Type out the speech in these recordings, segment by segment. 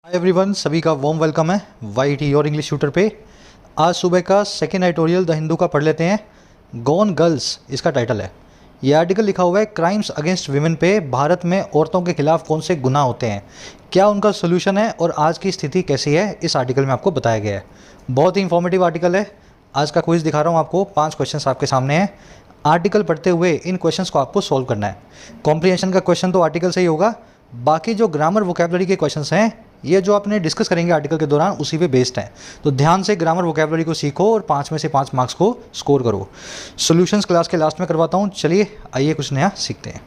Hi everyone, सभी का warm welcome है वाई टी और इंग्लिश शूटर पे। आज सुबह का सेकेंड एडिटोरियल द हिंदू का पढ़ लेते हैं। गॉन गर्ल्स इसका टाइटल है। ये आर्टिकल लिखा हुआ है क्राइम्स अगेंस्ट वीमेन पे। भारत में औरतों के खिलाफ कौन से गुनाह होते हैं, क्या उनका सोल्यूशन है और आज की स्थिति कैसी है, इस आर्टिकल में आपको बताया गया है। बहुत ही इंफॉर्मेटिव आर्टिकल है। आज का क्विज दिखा रहा हूँ आपको। 5 क्वेश्चन आपके सामने हैं। आर्टिकल पढ़ते हुए इन क्वेश्चंस को आपको सॉल्व करना है। कॉम्प्रिहेंशन का क्वेश्चन तो आर्टिकल से ही होगा, बाकी जो ग्रामर वोकैबुलरी के क्वेश्चंस हैं ये जो आपने डिस्कस करेंगे आर्टिकल के दौरान उसी पे बेस्ड हैं। तो ध्यान से ग्रामर वोकैबुलरी को सीखो और 5 में से 5 मार्क्स को स्कोर करो। सॉल्यूशंस क्लास के लास्ट में करवाता हूँ। चलिए आइए कुछ नया सीखते हैं।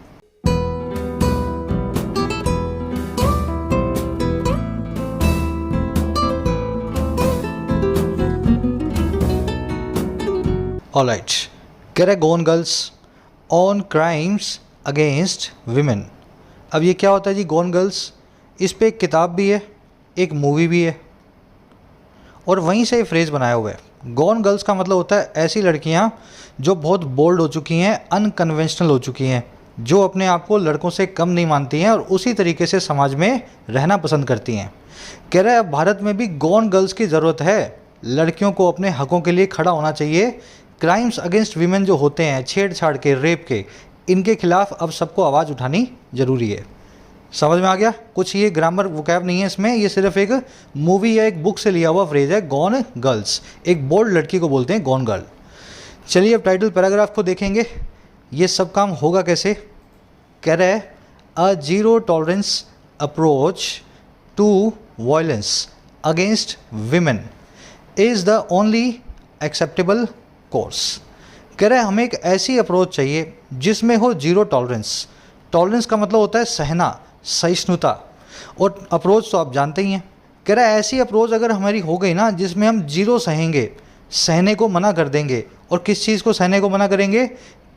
ऑलराइट, कह रहे gone girls on crimes against women. अब ये क्या होता है जी गॉन गर्ल्स? इस पे एक किताब भी है, एक मूवी भी है और वहीं से फ्रेज़ बनाया हुआ है। गॉन गर्ल्स का मतलब होता है ऐसी लड़कियां जो बहुत बोल्ड हो चुकी हैं, अनकन्वेंशनल हो चुकी हैं, जो अपने आप को लड़कों से कम नहीं मानती हैं और उसी तरीके से समाज में रहना पसंद करती हैं। कह रहे हैं भारत में भी गॉन गर्ल्स की ज़रूरत है। लड़कियों को अपने हकों के लिए खड़ा होना चाहिए। क्राइम्स अगेंस्ट वीमेन जो होते हैं, छेड़छाड़ के, रेप के, इनके खिलाफ अब सबको आवाज़ उठानी ज़रूरी है। समझ में आ गया? कुछ ये ग्रामर वोकैब नहीं है इसमें, ये सिर्फ एक मूवी या एक बुक से लिया हुआ फ्रेज है। गॉन गर्ल्स, एक बोल्ड लड़की को बोलते हैं गॉन गर्ल। चलिए अब टाइटल पैराग्राफ को देखेंगे। ये सब काम होगा कैसे? कह रहा है a zero tolerance approach to violence against women is the only acceptable course. कह रहा है हमें एक ऐसी अप्रोच चाहिए जिसमें हो जीरो टॉलरेंस। टॉलरेंस का मतलब होता है सहना, सहिष्णुता, और अप्रोच तो आप जानते ही हैं। कह रहा है ऐसी अप्रोच अगर हमारी हो गई ना जिसमें हम जीरो सहेंगे, सहने को मना कर देंगे। और किस चीज़ को सहने को मना करेंगे?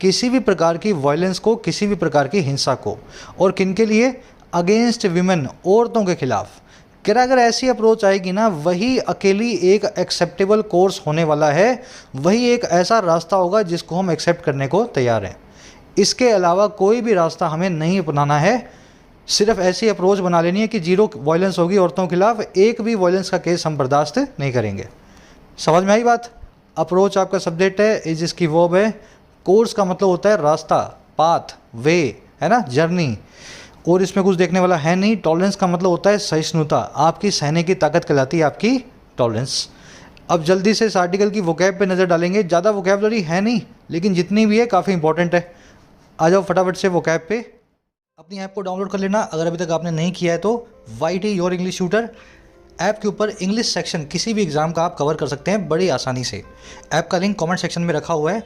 किसी भी प्रकार की वायलेंस को, किसी भी प्रकार की हिंसा को। और किन के लिए? अगेंस्ट विमेन, औरतों के खिलाफ। कह रहा अगर ऐसी अप्रोच आएगी ना, वही अकेली एक एक्सेप्टेबल कोर्स होने वाला है, वही एक ऐसा रास्ता होगा जिसको हम एक्सेप्ट करने को तैयार हैं। इसके अलावा कोई भी रास्ता हमें नहीं अपनाना है। सिर्फ ऐसी अप्रोच बना लेनी है कि जीरो वायलेंस होगी औरतों के खिलाफ, एक भी वायलेंस का केस हम बर्दाश्त नहीं करेंगे। समझ में आई बात? अप्रोच आपका सब्जेक्ट है, इज इसकी वर्ब है। कोर्स का मतलब होता है रास्ता, पाथ, वे, है ना, जर्नी। और इसमें कुछ देखने वाला है नहीं। टॉलरेंस का मतलब होता है सहिष्णुता। आपकी सहने की ताकत कहलाती है आपकी टॉलरेंस। अब जल्दी से इस आर्टिकल की वोकैब पे नज़र डालेंगे। ज़्यादा वोकैबुलरी है नहीं, लेकिन जितनी भी है काफ़ी इंपॉर्टेंट है। आ जाओ फटाफट से वोकैब पे। अपनी ऐप को डाउनलोड कर लेना अगर अभी तक आपने नहीं किया है तो। Y T your English shooter app के ऊपर इंग्लिश सेक्शन किसी भी एग्जाम का आप कवर कर सकते हैं बड़ी आसानी से। ऐप का लिंक कमेंट सेक्शन में रखा हुआ है।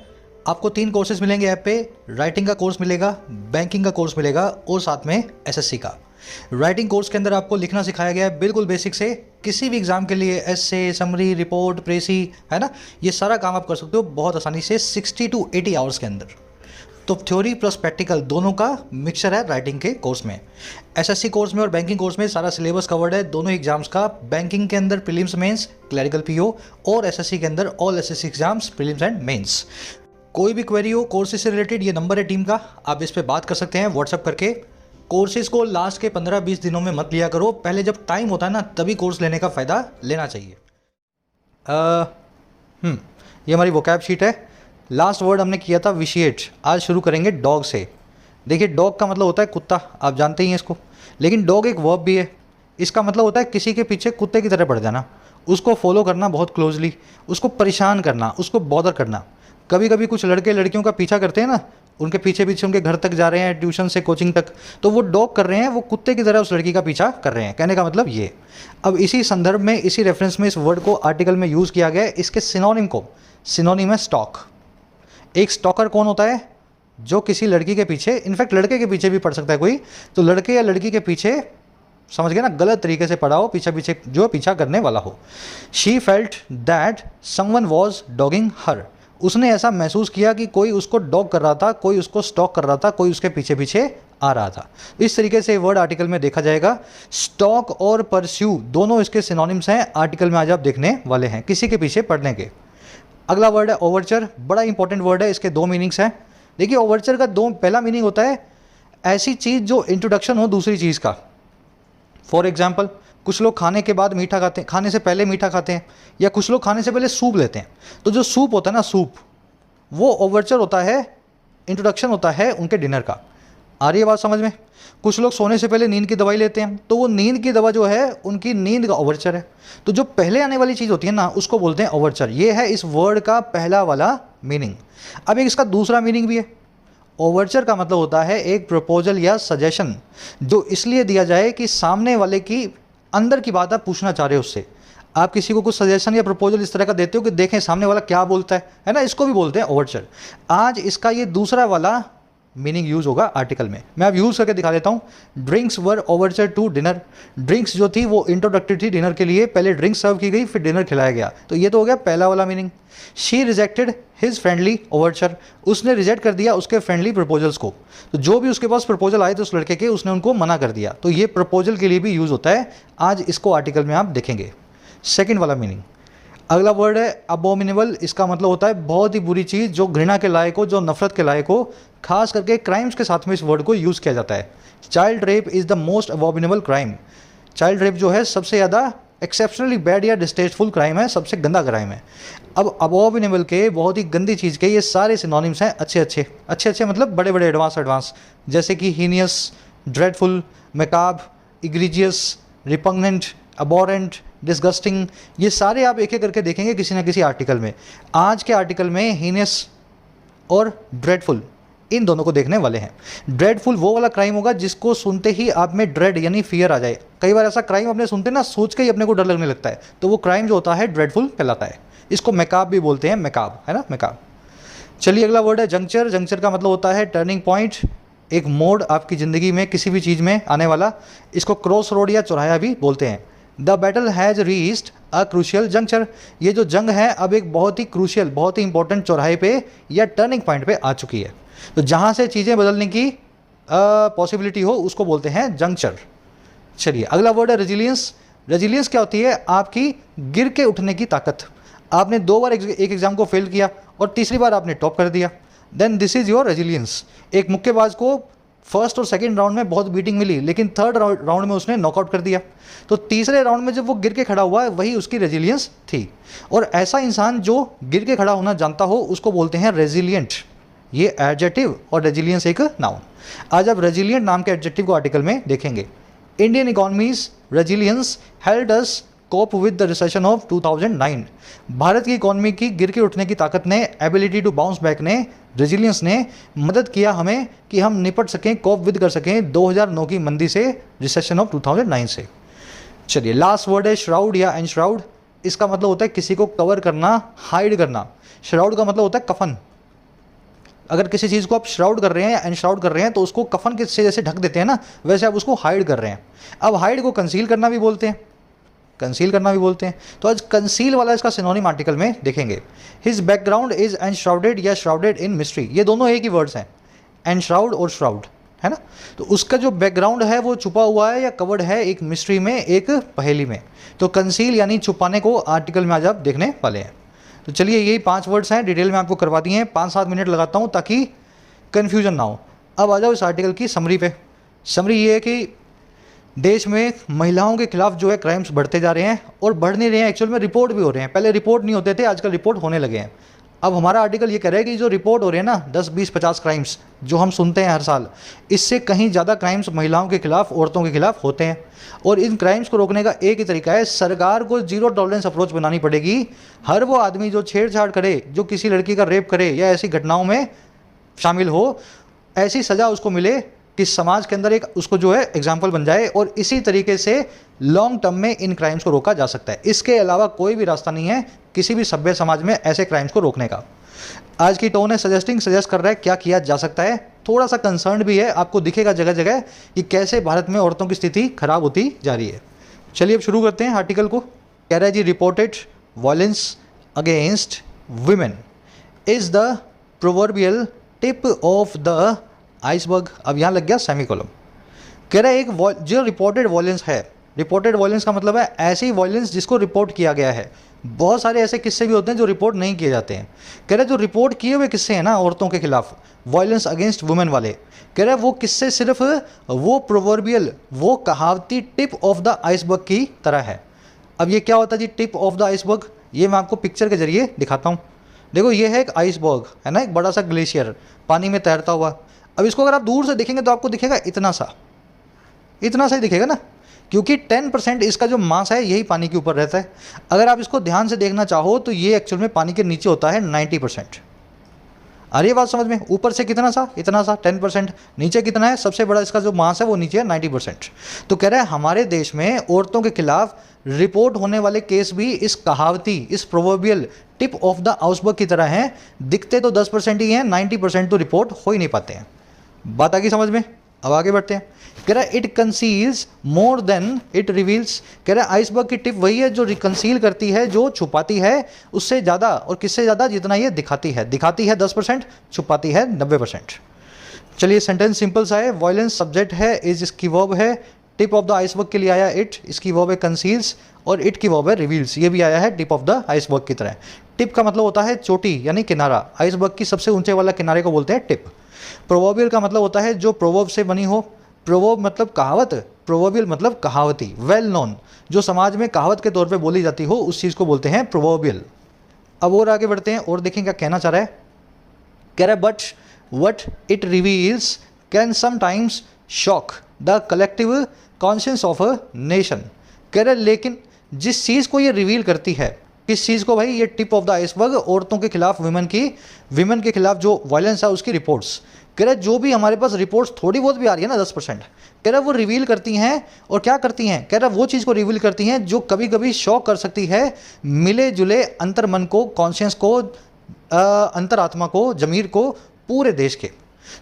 आपको 3 कोर्सेज मिलेंगे ऐप पे। राइटिंग का कोर्स मिलेगा, बैंकिंग का कोर्स मिलेगा और साथ में एसएससी का। राइटिंग कोर्स के अंदर आपको लिखना सिखाया गया है बिल्कुल बेसिक से। किसी भी एग्जाम के लिए एसे, समरी, रिपोर्ट, प्रेसी, है ना, ये सारा काम आप कर सकते हो बहुत आसानी से 60 to 80 आवर्स के अंदर। तो थ्योरी प्लस प्रैक्टिकल दोनों का मिक्सचर है राइटिंग के कोर्स में। एसएससी कोर्स में और बैंकिंग कोर्स में सारा सिलेबस कवर्ड है दोनों एग्जाम्स का। बैंकिंग के अंदर प्रीलिम्स, मेंस, क्लरिकल पीओ, और एसएससी के अंदर all SSC exams, prelims and mains. कोई भी क्वेरी हो कोर्सेज से रिलेटेड, ये नंबर है टीम का, आप इस पर बात कर सकते हैं व्हाट्सअप करके। कोर्सेज को लास्ट के 15-20 दिनों में मत लिया करो। पहले जब टाइम होता है ना तभी कोर्स लेने का फ़ायदा लेना चाहिए। ये हमारी वोकैब शीट है। लास्ट वर्ड हमने किया था विशिएट। आज शुरू करेंगे डॉग से। देखिए डॉग का मतलब होता है कुत्ता, आप जानते ही हैं इसको। लेकिन डॉग एक वर्ब भी है। इसका मतलब होता है किसी के पीछे कुत्ते की तरह पड़ जाना, उसको फॉलो करना बहुत क्लोजली, उसको परेशान करना, उसको बॉदर करना। कभी कभी कुछ लड़के लड़कियों का पीछा करते हैं ना, उनके पीछे पीछे उनके घर तक जा रहे हैं, ट्यूशन से कोचिंग तक, तो वो डॉग कर रहे हैं, वो कुत्ते की तरह उस लड़की का पीछा कर रहे हैं। कहने का मतलब ये। अब इसी संदर्भ में, इसी रेफरेंस में इस वर्ड को आर्टिकल में यूज़ किया गया है। इसके सिनोनिम को, सिनोनिम है स्टॉक। एक स्टॉकर कौन होता है? जो किसी लड़की के पीछे, इनफैक्ट लड़के के पीछे भी पड़ सकता है कोई, तो लड़के या लड़की के पीछे, समझ गए ना, गलत तरीके से पड़ा हो, पीछे पीछे जो पीछा करने वाला हो। She felt that someone was dogging her. उसने ऐसा महसूस किया कि कोई उसको डॉग कर रहा था, कोई उसको स्टॉक कर रहा था, कोई उसके पीछे पीछे आ रहा था। इस तरीके से वर्ड आर्टिकल में देखा जाएगा। स्टॉक और परस्यू दोनों इसके सिनोनिम्स हैं। आर्टिकल में आज आप देखने वाले हैं किसी के पीछे पड़ने के। अगला वर्ड है ओवरचर। बड़ा इंपॉर्टेंट वर्ड है। इसके 2 मीनिंग्स हैं। देखिए ओवरचर का पहला मीनिंग होता है ऐसी चीज़ जो इंट्रोडक्शन हो दूसरी चीज़ का। फॉर एग्जाम्पल कुछ लोग खाने के बाद मीठा खाते हैं, खाने से पहले मीठा खाते हैं, या कुछ लोग खाने से पहले सूप लेते हैं। तो जो सूप होता है ना, सूप, वो ओवरचर होता है, इंट्रोडक्शन होता है उनके डिनर का। आ रही है बात समझ में? कुछ लोग सोने से पहले नींद की दवाई लेते हैं, तो वो नींद की दवा जो है उनकी नींद का ओवरचर है। तो जो पहले आने वाली चीज़ होती है ना, उसको बोलते हैं ओवरचर। ये है इस वर्ड का पहला वाला मीनिंग। अब एक इसका दूसरा मीनिंग भी है। ओवरचर का मतलब होता है एक प्रपोजल या सजेशन, जो इसलिए दिया जाए कि सामने वाले की अंदर की बात आप पूछना चाह रहे हो उससे। आप किसी को कुछ सजेशन या प्रपोजल इस तरह का देते हो कि देखें सामने वाला क्या बोलता है ना, इसको भी बोलते हैं ओवरचर। आज इसका ये दूसरा वाला मीनिंग यूज होगा आर्टिकल में। मैं अब यूज करके दिखा देता हूँ। Drinks were overture to dinner. Drinks जो थी वो इंट्रोडक्टरी थी डिनर के लिए, पहले ड्रिंक्स सर्व की गई फिर डिनर खिलाया गया। तो ये तो हो गया पहला वाला meaning. She rejected his friendly Overture. उसने रिजेक्ट कर दिया उसके फ्रेंडली प्रपोजल्स को। तो जो भी उसके पास प्रपोजल आए थे उस लड़के के, उसने उनको मना कर दिया। तो ये प्रपोजल के लिए भी यूज होता है। आज इसको आर्टिकल में आप देखेंगे। सेकेंड वाला मीनिंग, अगला वर्ड है अबोमिनेबल। इसका मतलब होता है बहुत ही बुरी चीज़, जो घृणा के लायक हो, जो नफरत के लायक हो। खास करके क्राइम्स के साथ में इस वर्ड को यूज़ किया जाता है। Child rape is the most abominable crime. Child rape जो है सबसे ज़्यादा एक्सेप्शनली बैड या डिस्टेस्टफुल क्राइम है, सबसे गंदा क्राइम है। अब अबोमिनेबल के, बहुत ही गंदी चीज़ के, ये सारे सिनोनिम्स हैं अच्छे अच्छे मतलब बड़े बड़े एडवांस, जैसे कि heinous, dreadful, macabre, egregious, repugnant, abhorrent, disgusting. ये सारे आप एक एक करके देखेंगे किसी ना किसी आर्टिकल में। आज के आर्टिकल में हीनियस और ड्रेडफुल, इन दोनों को देखने वाले हैं। ड्रेडफुल वो वाला क्राइम होगा जिसको सुनते ही आप में ड्रेड यानी फियर आ जाए। कई बार ऐसा क्राइम अपने सुनते ना, सोच के ही अपने को डर लगने लगता है, तो वो क्राइम जो होता है ड्रेडफुल कहलाता है। इसको मैकाब भी बोलते हैं, मैकाब है ना, मैकाब। चलिए अगला वर्ड है जंक्चर। जंक्चर का मतलब होता है टर्निंग पॉइंट, एक मोड़ आपकी ज़िंदगी में किसी भी चीज़ में आने वाला। इसको क्रॉस रोड या चौराहा भी बोलते हैं। The battle has reached a crucial juncture. ये जो जंग है अब एक बहुत ही क्रूशियल, बहुत ही इंपॉर्टेंट चौराहे पे या टर्निंग पॉइंट पे आ चुकी है। तो जहाँ से चीज़ें बदलने की पॉसिबिलिटी हो उसको बोलते हैं जंक्चर। चलिए अगला वर्ड है रेजिलियंस। रेजिलियंस क्या होती है? आपकी गिर के उठने की ताकत। आपने 2 बार एक एग्जाम को फेल किया और तीसरी बार आपने टॉप कर दिया, then this is your resilience. एक मुक्केबाज को फर्स्ट और सेकंड राउंड में बहुत बीटिंग मिली, लेकिन थर्ड राउंड में उसने नॉकआउट कर दिया। तो तीसरे राउंड में जब वो गिर के खड़ा हुआ, वही उसकी रेजिलियंस थी। और ऐसा इंसान जो गिर के खड़ा होना जानता हो उसको बोलते हैं रेजिलियंट। ये एडजेक्टिव और रेजिलियंस एक नाउन। आज आप रेजिलियंट नाम के एडजेक्टिव को आर्टिकल में देखेंगे। Indian economy's resilience held us cope with the recession of 2009। भारत की इकोनॉमी की गिर के उठने की ताकत ने, एबिलिटी टू बाउंस बैक ने, रेजिलियंस ने मदद किया हमें कि हम निपट सकें, कोप विद कर सकें 2009 की मंदी से, रिसेशन ऑफ 2009 से। चलिए लास्ट वर्ड है श्राउड या एनश्राउड। इसका मतलब होता है किसी को कवर करना, हाइड करना। श्राउड का मतलब होता है कफन। अगर किसी चीज़ को आप श्राउड कर रहे हैं या एनश्राउड कर रहे हैं तो उसको कफन के से जैसे ढक देते हैं ना, वैसे आप उसको हाइड कर रहे हैं। अब हाइड को कंसील करना भी बोलते हैं, कंसील करना भी बोलते हैं। तो आज कंसील वाला इसका सिनोनिम आर्टिकल में देखेंगे। हिज बैकग्राउंड इज एनश्राउडेड या श्राउडेड इन मिस्ट्री। ये दोनों एक ही वर्ड्स हैं, एनश्राउड और श्राउड, है ना। तो उसका जो बैकग्राउंड है वो छुपा हुआ है या कवर्ड है एक मिस्ट्री में, एक पहेली में। तो कंसील यानी छुपाने को आर्टिकल में आज आप देखने वाले हैं। तो चलिए यही 5 वर्ड्स हैं, डिटेल में आपको करवा दिए हैं। 5-7 मिनट लगाता हूँ ताकि कन्फ्यूजन ना हो। अब आ जाओ इस आर्टिकल की समरी पे। समरी ये है कि देश में महिलाओं के खिलाफ जो है क्राइम्स बढ़ते जा रहे हैं, और बढ़ नहीं रहे हैं, एक्चुअल में रिपोर्ट भी हो रहे हैं। पहले रिपोर्ट नहीं होते थे, आजकल रिपोर्ट होने लगे हैं। अब हमारा आर्टिकल ये कह रहा है कि जो रिपोर्ट हो रहे हैं ना 10, 20, 50 क्राइम्स जो हम सुनते हैं हर साल, इससे कहीं ज़्यादा क्राइम्स महिलाओं के खिलाफ, औरतों के खिलाफ होते हैं। और इन क्राइम्स को रोकने का एक ही तरीका है, सरकार को जीरो टॉलरेंस अप्रोच बनानी पड़ेगी। हर वो आदमी जो छेड़छाड़ करे, जो किसी लड़की का रेप करे या ऐसी घटनाओं में शामिल हो, ऐसी सज़ा उसको मिले कि समाज के अंदर एक उसको जो है एग्जाम्पल बन जाए। और इसी तरीके से लॉन्ग टर्म में इन क्राइम्स को रोका जा सकता है। इसके अलावा कोई भी रास्ता नहीं है किसी भी सभ्य समाज में ऐसे क्राइम्स को रोकने का। आज की टोन है सजेस्ट कर रहा है क्या किया जा सकता है। थोड़ा सा कंसर्न भी है, आपको दिखेगा जगह जगह कि कैसे भारत में औरतों की स्थिति खराब होती जा रही है। चलिए अब शुरू करते हैं आर्टिकल को। कह रहा है जी, reported violence against women is the proverbial tip of the iceberg. अब यहाँ लग गया सेमीकोलम। कह रहा है एक जो रिपोर्टेड वायलेंस है रिपोर्टेड वायलेंस का मतलब है ऐसी वायलेंस जिसको रिपोर्ट किया गया है। बहुत सारे ऐसे किस्से भी होते हैं जो रिपोर्ट नहीं किए जाते हैं। कह रहे जो रिपोर्ट किए हुए किस्से हैं ना औरतों के खिलाफ, वायलेंस अगेंस्ट वुमेन वाले, कह रहे वो किस्से सिर्फ वो प्रोवर्बियल, वो कहावती टिप ऑफ द आइसबर्ग की तरह है। अब ये क्या होता है जी टिप ऑफ द आइसबर्ग? ये मैं आपको पिक्चर के जरिए दिखाता हूँ। देखो ये है एक आइसबर्ग, है ना, एक बड़ा सा ग्लेशियर पानी में तैरता हुआ। अब इसको अगर आप दूर से देखेंगे तो आपको दिखेगा इतना सा ही दिखेगा ना, क्योंकि 10% इसका जो मास है यही पानी के ऊपर रहता है। अगर आप इसको ध्यान से देखना चाहो तो ये एक्चुअल में पानी के नीचे होता है 90%। आ रही है बात समझ में? ऊपर से कितना सा? इतना सा 10%। नीचे कितना है? सबसे बड़ा इसका जो मास है वो नीचे है 90%। तो कह रहे हैं हमारे देश में औरतों के खिलाफ रिपोर्ट होने वाले केस भी इस कहावती, इस proverbial tip of the iceberg की तरह हैं। दिखते तो 10% ही हैं, 90% तो रिपोर्ट हो ही नहीं पाते हैं। बात आ गई समझ में? अब आगे बढ़ते हैं। कह रहा है it conceals more than it reveals. कह रहा है आइसबर्ग की टिप वही है जो रिकंसील करती है, जो छुपाती है उससे ज़्यादा, और किससे ज़्यादा? जितना ये दिखाती है। दिखाती है 10%, छुपाती है 90%। चलिए सेंटेंस सिंपल सा है। वायलेंस सब्जेक्ट है, इज इसकी वर्ब है, टिप ऑफ द आइसबर्ग के लिए आया इट, इसकी वर्ब है कंसील्स, और इट की वर्ब है रिवील्स। ये भी आया है टिप ऑफ द आइसबर्ग की तरह। टिप का मतलब होता है चोटी यानी किनारा। आइसबर्ग की सबसे ऊंचे वाला किनारे को बोलते हैं टिप। प्रोवर्बियल का मतलब होता है जो प्रोवर्ब से बनी हो। प्रोवर्ब मतलब कहावत, प्रोवर्बियल मतलब कहावती, वेल नोन, जो समाज में कहावत के तौर पे बोली जाती हो उस चीज़ को बोलते हैं प्रोवर्बियल। अब और आगे बढ़ते हैं और देखें क्या कहना चाह रहा है। कह रहा है but what it reveals can sometimes shock the collective conscience of a nation. कह रहे लेकिन जिस चीज़ को ये रिवील करती है, किस चीज़ को भाई? ये टिप ऑफ द आइसबर्ग, औरतों के खिलाफ, विमेन के खिलाफ जो वायलेंस है उसकी रिपोर्ट्स। कह रहे जो भी हमारे पास रिपोर्ट्स थोड़ी बहुत भी आ रही है ना 10%, कह रहा वो रिवील करती हैं। और क्या करती हैं? कह रहा वो चीज़ को रिवील करती हैं जो कभी कभी शॉक कर सकती है मिले जुले अंतर्मन को, कॉन्शियंस को, अंतरात्मा को, जमीर को, पूरे देश के।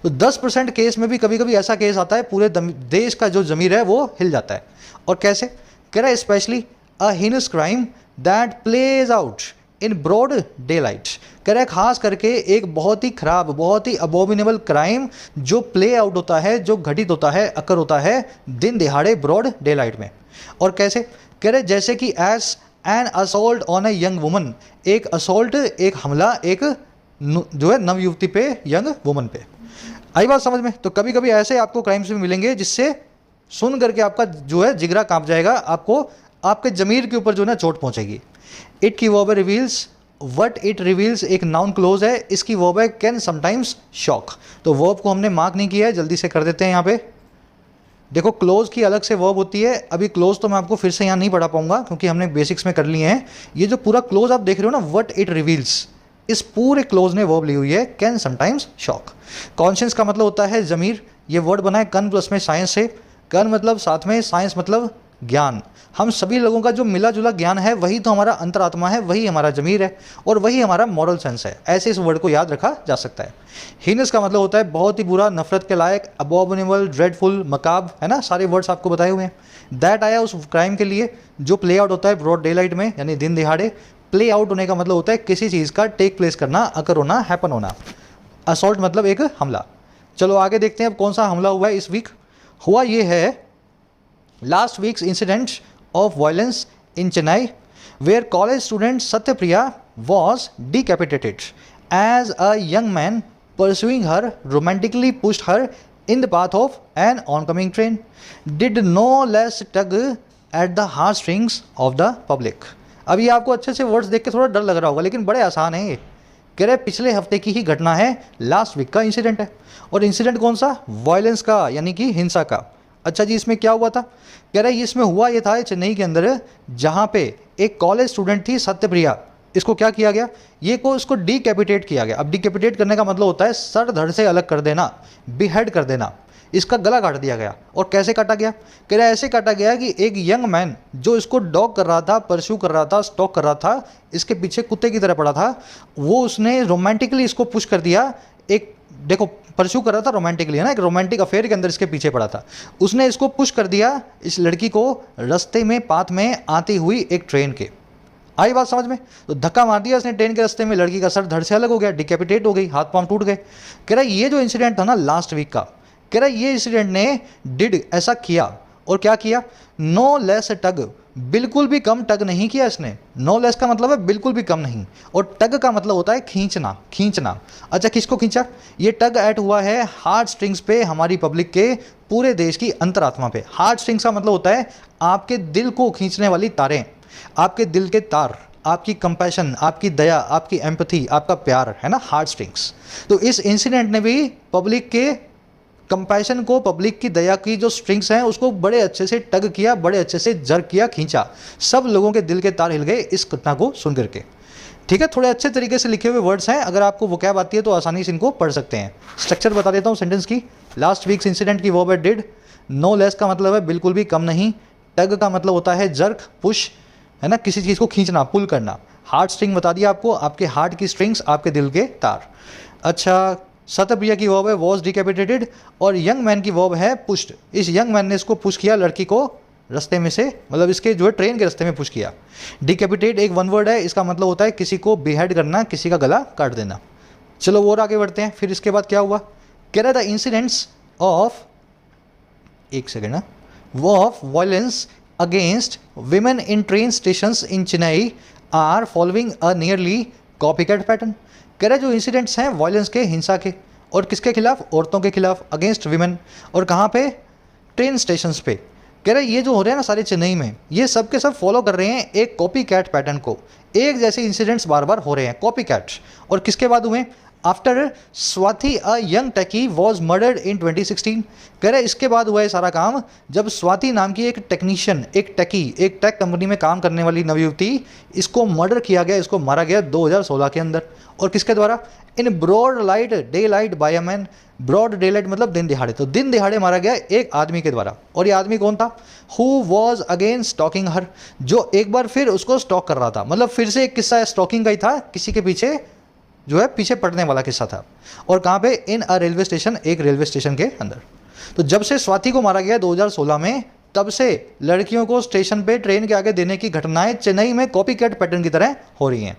तो 10% केस में भी कभी कभी ऐसा केस आता है पूरे देश का जो जमीर है वो हिल जाता है। और कैसे? कह रहा है specially a heinous crime that plays out in broad daylight. कह रहा है खास करके एक बहुत ही खराब, बहुत ही अबोमिनेबल क्राइम जो प्ले आउट होता है, जो घटित होता है, अकर होता है दिन दिहाड़े ब्रॉड डे लाइट में। और कैसे? कह रहे जैसे कि as an assault on a young woman, एक असॉल्ट, एक हमला, एक जो है नवयुवती पे, यंग वुमन पे। आई बात समझ में? तो कभी कभी ऐसे आपको क्राइम्स भी मिलेंगे जिससे सुन करके आपका जो है जिगरा कांप जाएगा, आपको आपके जमीर के ऊपर जो है ना चोट पहुंचेगी। इट की वर्ब है रिवील्स। वट इट रिवील्स एक नाउन क्लोज है, इसकी वर्ब है कैन समटाइम्स शॉक। तो वर्ब को हमने मार्क नहीं किया है, जल्दी से कर देते हैं यहाँ पे। देखो क्लोज की अलग से वर्ब होती है। अभी क्लोज तो मैं आपको फिर से यहाँ नहीं पढ़ा पाऊंगा क्योंकि हमने बेसिक्स में कर लिए हैं। ये जो पूरा क्लोज आप देख रहे हो ना, वट इट रिवील्स, इस पूरे क्लोज ने वर्ब ली हुई है कैन समटाइम्स शॉक। कॉन्शियंस का मतलब होता है जमीर। ये वर्ड बना है कन प्लस में साइंस से। कन मतलब साथ में, साइंस मतलब ज्ञान। हम सभी लोगों का जो मिला जुला ज्ञान है वही तो हमारा अंतरात्मा है, वही हमारा जमीर है और वही हमारा मॉरल सेंस है। ऐसे इस वर्ड को याद रखा जा सकता है। हीनस का मतलब होता है बहुत ही बुरा, नफरत के लायक, अबॉमिनेबल, ड्रेडफुल, मकाब, है ना, सारे वर्ड्स आपको बताए हुए हैं। दैट आया उस क्राइम के लिए जो प्ले आउट होता है ब्रॉड डे लाइट में, यानी दिन दिहाड़े। प्ले आउट होने का मतलब होता है किसी चीज़ का टेक प्लेस करना, अकर होना, हैपन होना। असॉल्ट मतलब एक हमला। चलो आगे देखते हैं अब कौन सा हमला हुआ है इस वीक। हुआ ये है last weeks incident of violence in Chennai where college student Satyapriya was decapitated as a young man pursuing her romantically pushed her in the path of an oncoming train did no less tug at the heartstrings of the public। अब ये आपको अच्छे से words देख के थोड़ा डर लग रहा होगा लेकिन बड़े आसान है ये। कह रहे पिछले हफ्ते की ही घटना है, लास्ट वीक का इंसिडेंट है। और इंसिडेंट कौन सा? वायलेंस का, यानी कि हिंसा का। अच्छा जी, इसमें क्या हुआ था? कह रहा है इसमें हुआ ये था चेन्नई के अंदर, जहाँ पे एक कॉलेज स्टूडेंट थी सत्यप्रिया। इसको क्या किया गया? ये को इसको डिकैपिटेट किया गया। अब डिकैपिटेट करने का मतलब होता है सर धड़ से अलग कर देना, बिहेड कर देना। इसका गला काट दिया गया। और कैसे काटा गया? कह रहा है ऐसे काटा गया कि एक यंग मैन जो इसको डॉग कर रहा था, परस्यू कर रहा था, स्टॉक कर रहा था, इसके पीछे कुत्ते की तरह पड़ा था, वो उसने रोमांटिकली इसको पुश कर दिया। एक देखो परस्यू कर रहा था रोमांटिकली, है ना, एक रोमांटिक अफेयर के अंदर इसके पीछे पड़ा था। उसने इसको पुश कर दिया, इस लड़की को, रास्ते में, पाथ में आती हुई एक ट्रेन के। आई बात समझ में? तो धक्का मार दिया उसने ट्रेन के रास्ते में, लड़की का सर धड़ से अलग हो गया, डिकैपिटेट हो गई, हाथ पांव टूट गए। कह रहा ये जो इंसिडेंट था ना लास्ट वीक का, कह रहा ये इंसिडेंट ने डिड ऐसा किया और क्या किया, नो लेस टग, बिल्कुल भी कम टग नहीं किया इसने। नो लेस का मतलब है बिल्कुल भी कम नहीं, और टग का मतलब होता है खींचना, खींचना। अच्छा, किसको खींचा, ये टग एट हुआ है हार्ट स्ट्रिंग्स पे, हमारी पब्लिक के, पूरे देश की अंतरात्मा पे। हार्ट स्ट्रिंग्स का मतलब होता है आपके दिल को खींचने वाली तारें, आपके दिल के तार, आपकी कंपैशन, आपकी दया, आपकी एम्पैथी, आपका प्यार, है ना, हार्ट स्ट्रिंग्स। तो इस इंसिडेंट ने भी पब्लिक के कंपैशन को, पब्लिक की दया की जो स्ट्रिंग्स हैं उसको बड़े अच्छे से टग किया, बड़े अच्छे से जर्क किया, खींचा। सब लोगों के दिल के तार हिल गए इस घटना को सुन करके। ठीक है, थोड़े अच्छे तरीके से लिखे हुए वर्ड्स हैं, अगर आपको वोकैब आती है तो आसानी से इनको पढ़ सकते हैं। स्ट्रक्चर बता देता हूँ सेंटेंस की। लास्ट वीक्स इंसिडेंट की वर्ब है डिड। नो लेस का मतलब है बिल्कुल भी कम नहीं। टग का मतलब होता है जर्क, पुश, है ना, किसी चीज़ को खींचना, पुल करना। हार्ट स्ट्रिंग बता दिया आपको, आपके हार्ट की स्ट्रिंग्स, आपके दिल के तार। अच्छा, सत्यप्रिया की वर्ब है वॉज डिकैपिटेटेड, और यंग मैन की वर्ब है पुश्ड। इस यंग मैन ने इसको पुश किया, लड़की को रास्ते में से, मतलब इसके जो है ट्रेन के रास्ते में पुश किया। डिकैपिटेट एक वन वर्ड है, इसका मतलब होता है किसी को बिहेड करना, किसी का गला काट देना। चलो और आगे बढ़ते हैं। फिर इसके बाद क्या हुआ, कह रहा था इंसिडेंट्स ऑफ, एक सेकेंड ना, of violence against women in train stations in Chennai are following a nearly copycat pattern. कह रहे जो इंसिडेंट्स हैं वायलेंस के, हिंसा के, और किसके खिलाफ, औरतों के खिलाफ, अगेंस्ट विमेन, और कहाँ पे, ट्रेन स्टेशंस पे। कह रहे ये जो हो रहे हैं ना सारे चेन्नई में, ये सब के सब फॉलो कर रहे हैं एक कॉपी कैट पैटर्न को। एक जैसे इंसिडेंट्स बार बार हो रहे हैं, कॉपी कैट। और किसके बाद हुए, after Swati a young techie was murdered in 2016। कह रहे इसके बाद हुआ है सारा काम जब स्वाति नाम की एक टेक्नीशियन, एक टेकी, एक टेक कंपनी में काम करने वाली नवयुवती, इसको मर्डर किया गया, इसको मारा गया 2016 के अंदर। और किसके द्वारा, in broad light daylight by a man. Broad daylight मतलब दिन दिहाड़े, तो दिन दिहाड़े मारा गया एक आदमी के द्वारा। और ये आदमी कौन था, हु वॉज अगेन स्टॉकिंग हर, जो एक बार फिर उसको स्टॉक कर रहा था। मतलब फिर से एक किस्सा स्टॉकिंग का ही था, किसी के पीछे जो है पीछे पड़ने वाला किस्सा था। और कहाँ पे, इन अ रेलवे स्टेशन, एक रेलवे स्टेशन के अंदर। तो जब से स्वाति को मारा गया 2016 में, तब से लड़कियों को स्टेशन पे ट्रेन के आगे देने की घटनाएं चेन्नई में कॉपी कैट पैटर्न की तरह हो रही हैं।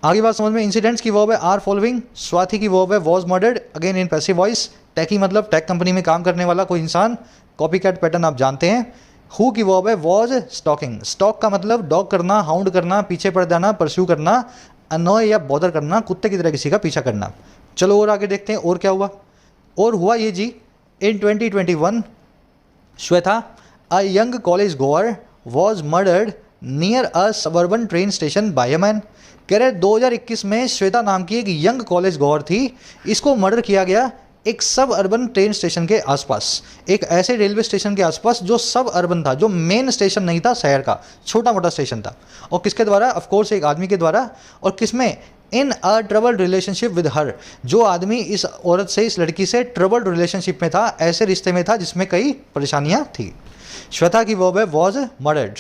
आगे बात समझ में, इंसिडेंट्स की वर्ब है आर फॉलोइंग, स्वाति की वर्ब है was murdered, again in passive voice. Techie मतलब टेक कंपनी में काम करने वाला कोई इंसान, कॉपी कैट पैटर्न आप जानते हैं। हु की वर्ब है वॉज स्टॉकिंग। स्टॉक का मतलब डॉग करना, हाउंड करना, पीछे पड़ जाना, परस्यू करना, अनॉय या बॉदर करना, कुत्ते की तरह किसी का पीछा करना। चलो और आगे देखते हैं और क्या हुआ। और हुआ ये जी, in 2021 Shweta a young college goer was murdered near a suburban train station by a man. कह रहे 2021 में श्वेता नाम की एक यंग कॉलेज गोअर थी, इसको मर्डर किया गया एक सब अर्बन ट्रेन स्टेशन के आसपास, एक ऐसे रेलवे स्टेशन के आसपास जो सब अर्बन था, जो मेन स्टेशन नहीं था शहर का, छोटा मोटा स्टेशन था। और किसके द्वारा, ऑफ कोर्स एक आदमी के द्वारा। और किसमें, इन अ ट्रबल्ड रिलेशनशिप विद हर, जो आदमी इस औरत से, इस लड़की से ट्रबल्ड रिलेशनशिप में था, ऐसे रिश्ते में था जिसमें कई परेशानियां थी। श्वेता की वर्ब है वॉज मर्डर्ड।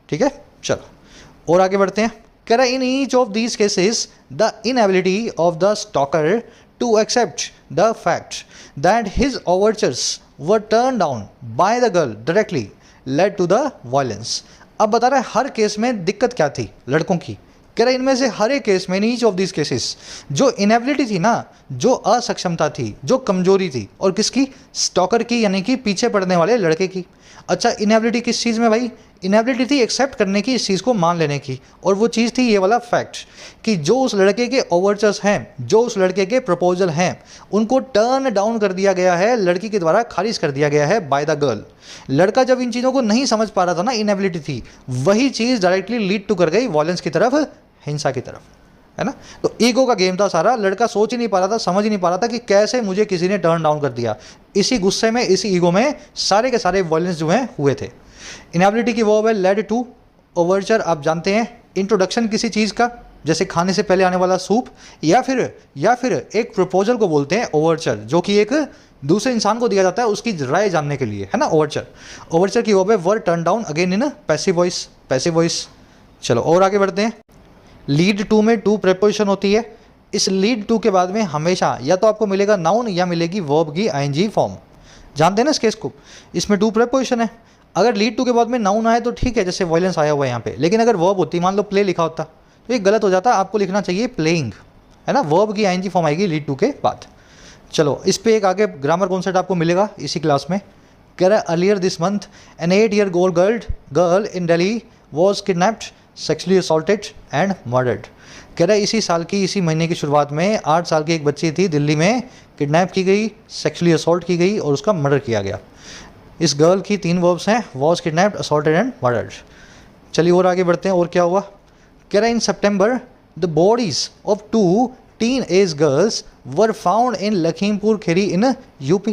ठीक है, चलो और आगे बढ़ते हैं। कह रहा in each of these cases the inability of the stalker to accept the fact that his overtures were turned down by the girl directly led to the violence। अब बता रहा है हर केस में दिक्कत क्या थी लड़कों की। कह रहा है इनमें से हर एक केस में, ईच ऑफ दिस केसेस, जो इनएबिलिटी थी ना, जो असक्षमता थी, जो कमजोरी थी, और किसकी, स्टॉकर की, यानी कि पीछे पड़ने वाले लड़के की। अच्छा, इनएबिलिटी किस चीज़ में भाई, इनएबिलिटी थी एक्सेप्ट करने की, इस चीज़ को मान लेने की। और वो चीज़ थी ये वाला फैक्ट कि जो उस लड़के के ओवरचर्स हैं, जो उस लड़के के प्रपोजल हैं, उनको टर्न डाउन कर दिया गया है, लड़की के द्वारा खारिज कर दिया गया है बाय द गर्ल। लड़का जब इन चीज़ों को नहीं समझ पा रहा था ना, इनएबिलिटी थी, वही चीज़ डायरेक्टली लीड टू कर गई वायलेंस की तरफ, हिंसा की तरफ, है ना। तो ईगो का गेम था सारा। लड़का सोच ही नहीं पा रहा था, समझ ही नहीं पा रहा था कि कैसे मुझे किसी ने टर्न डाउन कर दिया। इसी गुस्से में, इसी ईगो में सारे के सारे वायलेंस जो हैं हुए थे। इनएबिलिटी की वर्ब है लेड टू। ओवरचर आप जानते हैं, इंट्रोडक्शन किसी चीज़ का, जैसे खाने से पहले आने वाला सूप, या फिर एक प्रपोजल को बोलते हैं ओवरचर, जो कि एक दूसरे इंसान को दिया जाता है उसकी राय जानने के लिए, है ना, ओवरचर। ओवरचर की वर्ब है were turn down, again in passive voice, passive voice. चलो और आगे बढ़ते हैं। लीड टू में टू प्रेपोजिशन होती है। इस लीड टू के बाद में हमेशा या तो आपको मिलेगा नाउन या मिलेगी वर्ब की आईएनजी फॉर्म। जानते हैं ना इस केस को, इसमें टू प्रेपोजिशन है। अगर लीड टू के बाद में नाउन आए तो ठीक है, जैसे वायलेंस आया हुआ है यहाँ पे, लेकिन अगर वर्ब होती, मान लो प्ले लिखा होता, तो ये गलत हो जाता। आपको लिखना चाहिए प्लेइंग, है ना, वर्ब की आईएनजी फॉर्म आएगी लीड टू के बाद। चलो इस पर एक आगे ग्रामर कॉन्सेप्ट आपको मिलेगा इसी क्लास में। कह रहा है earlier this month an 8-year old girl in Delhi was kidnapped, sexually assaulted and murdered. कह रहा है इसी साल की इसी महीने की शुरुआत में 8 साल की एक बच्ची थी, दिल्ली में किडनैप की गई, सेक्सुअली असॉल्ट की गई और उसका मर्डर किया गया। इस गर्ल की 3 वर्ब्स हैं, was kidnapped, assaulted and murdered. चलिए और आगे बढ़ते हैं, और क्या हुआ। कह रहा है in September the bodies of 2 teenage girls were found in Lakhimpur Kheri in UP.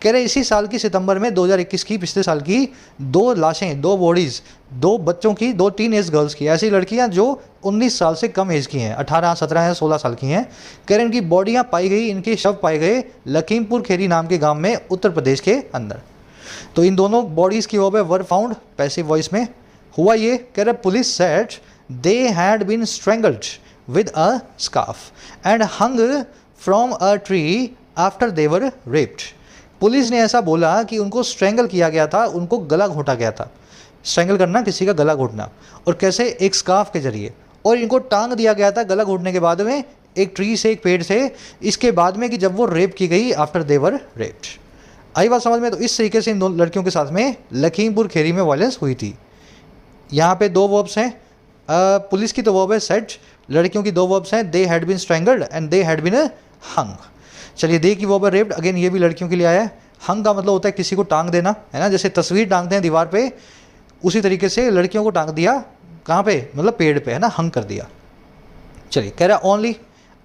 कह रहे इसी साल की सितंबर में 2021 की, पिछले साल की 2 लाशें, 2 बॉडीज़, 2 बच्चों की, 2 टीन-एज गर्ल्स की, ऐसी लड़कियां जो 19 साल से कम एज की हैं, 18, 17 या 16 साल की हैं। कह रहे इनकी बॉडियां पाई गई, इनके शव पाए गए लखीमपुर खीरी नाम के गांव में, उत्तर प्रदेश के अंदर। तो इन दोनों बॉडीज़ की वर्ब है वर फाउंड, पैसिव वॉइस में। हुआ ये, कह रहे police said they had been strangled with a scarf and hung from a tree after they were raped। Police ने ऐसा बोला कि उनको स्ट्रेंगल किया गया था, उनको गला घोटा गया था। स्ट्रेंगल करना, किसी का गला घोटना, और कैसे, एक स्कार्फ के जरिए, और इनको टांग दिया गया था गला घोटने के बाद में एक ट्री से, एक पेड़ से, इसके बाद में कि जब वो रेप की गई, आफ्टर दे वर रेप्ड। आई बात समझ में। तो इस तरीके से इन दोनों लड़कियों के साथ में लखीमपुर खीरी में वायलेंस हुई थी। यहाँ पे 2 वर्ब्स हैं, पुलिस की तो वर्ब है सेड, लड़कियों की 2 वर्ब्स हैं, they had been strangled and they had been hung. चलिए दे की वर्ब है रेप्ड, अगेन ये भी लड़कियों के लिए आया है। हंग का मतलब होता है किसी को टांग देना, है ना, जैसे तस्वीर टांगते हैं दीवार पे, उसी तरीके से लड़कियों को टांग दिया, कहाँ पे, मतलब पेड़ पे, है ना, हंग कर दिया। चलिए कह रहा only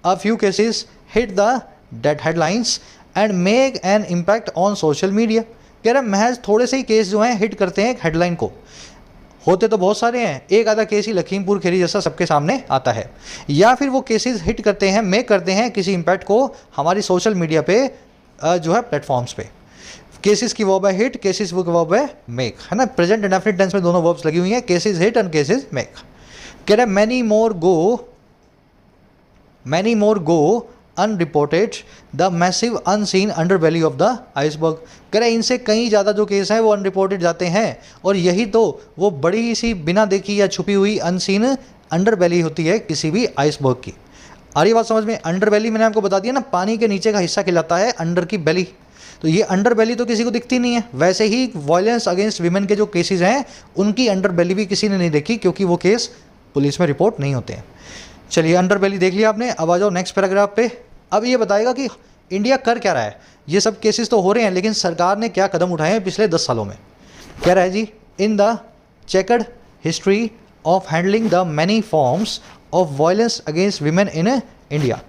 a few cases hit the dead headlines and make an impact on social media. कह रहा महज थोड़े से ही केस जो हैं हिट करते हैं एक हेडलाइन को, होते तो बहुत सारे हैं, एक आधा केस ही लखीमपुर खीरी जैसा सबके सामने आता है, या फिर वो केसेस हिट करते हैं, मेक करते हैं किसी इम्पैक्ट को हमारी सोशल मीडिया पे जो है प्लेटफॉर्म्स पे। केसेस की वर्ब है हिट, केसेस की वर्ब है मेक, है ना, प्रेजेंट इंडेफिनिट टेंस में दोनों वर्ब्स लगी हुई हैं, cases hit and cases make. कह रहा है many more go unreported the massive unseen underbelly of the iceberg. कह रहे इनसे कई ज़्यादा जो केस हैं वो अनरिपोर्टेड जाते हैं, और यही तो वो बड़ी सी बिना देखी या छुपी हुई अनसीन अंडरबेली होती है किसी भी आइसबर्ग की। आ रही बात समझ में। अंडरबेली मैंने आपको बता दिया ना, पानी के नीचे का हिस्सा कहलाता है अंडर की बेली, तो ये अंडरबेली तो किसी को दिखती नहीं है। वैसे ही वायलेंस अगेंस्ट वीमेन के जो केसेस हैं उनकी अंडरबेली भी किसी ने नहीं देखी, क्योंकि वो केस पुलिस में रिपोर्ट नहीं होते हैं। चलिए अंडरबेली देख लिया आपने, अब आ जाओ नेक्स्ट पैराग्राफ पे। अब ये बताएगा कि इंडिया कर क्या रहा है। ये सब केसेस तो हो रहे हैं, लेकिन सरकार ने क्या कदम उठाए हैं पिछले 10 सालों में। कह रहा है जी, in the chequered history of handling the many forms of violence against women in India.